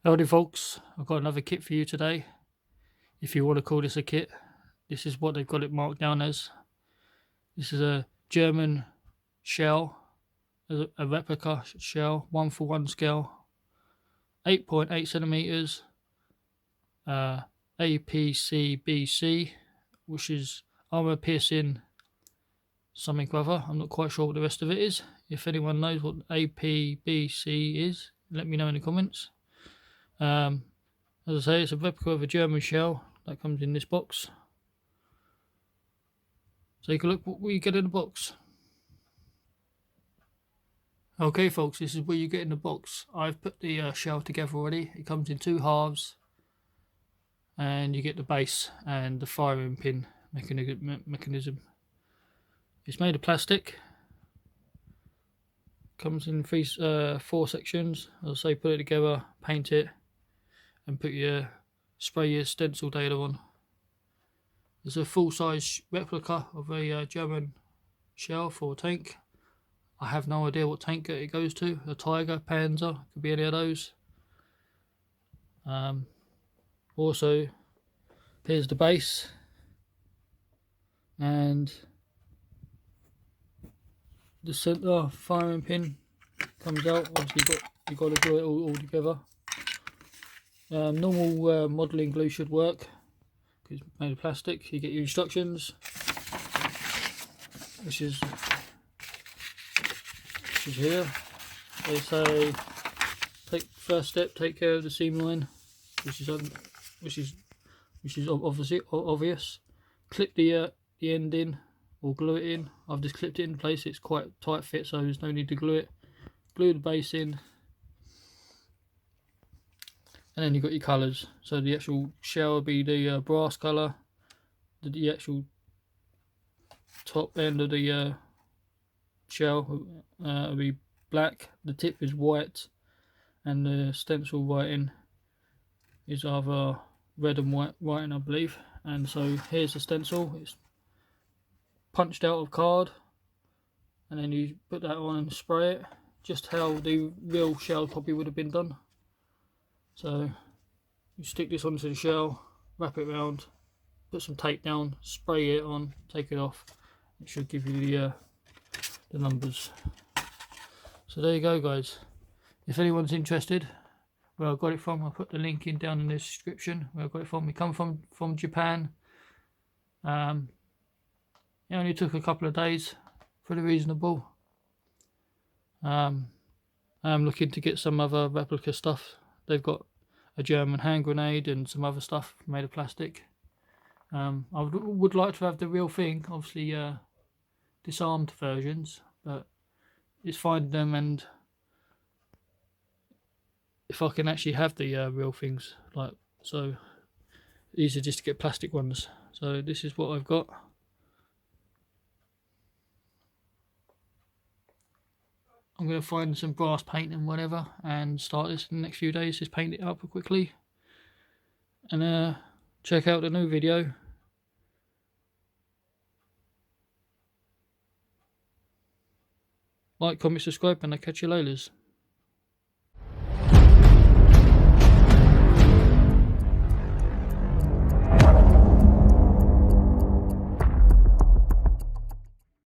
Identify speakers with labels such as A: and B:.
A: Howdy folks, I've got another kit for you today. If you want to call this a kit, this is what they've got it marked down as. This is a German shell, a replica shell, 1:1 scale, 8.8 centimeters, Apcbc, which is armor piercing something or other. I'm not quite sure what the rest of it is. If anyone knows what Apcbc is, let me know in the comments. As I say, it's a replica of a German shell that comes in this box. Take a look what you get in the box. Okay folks, this is what you get in the box. I've put the shell together already. It comes in 2 halves, and you get the base and the firing pin mechanism. It's made of plastic. Comes in 4 sections. As I say, put it together, paint it, and spray your stencil data on. There's a full-size replica of a German shell for a tank. I have no idea what tank it goes to. A Tiger, Panzer, could be any of those. Also, here's the base, and the center firing pin comes out. Obviously, you've got to glue it all together. Normal modelling glue should work because it's made of plastic. You get your instructions, which is here. They say, first step, take care of the seam line, which is obviously obvious. Clip the end in, or glue it in. I've just clipped it in place. It's quite tight fit, so there's no need to glue it. Glue the base in, and then you've got your colours. So the actual shell will be the brass colour. The actual top end of the shell will be black. The tip is white, and the stencil writing is either red and white writing, I believe. And so here's the stencil. It's punched out of card, and then you put that on and spray it, just how the real shell copy would have been done. So you stick this onto the shell, wrap it around, put some tape down, spray it on, take it off. It should give you the numbers. So there you go guys. If anyone's interested where I got it from, I'll put the link in down in the description where I got it from. We come from Japan. It only took a couple of days, pretty reasonable. I'm looking to get some other replica stuff. They've got a German hand grenade and some other stuff made of plastic. I would like to have the real thing, obviously disarmed versions, but it's finding them, and if I can actually have the real things, so these are just to get plastic ones. So this is what I've got. I'm going to find some brass paint and whatever and start this in the next few days. Just paint it up quickly and check out the new video. Like, comment, subscribe, and I'll catch you later.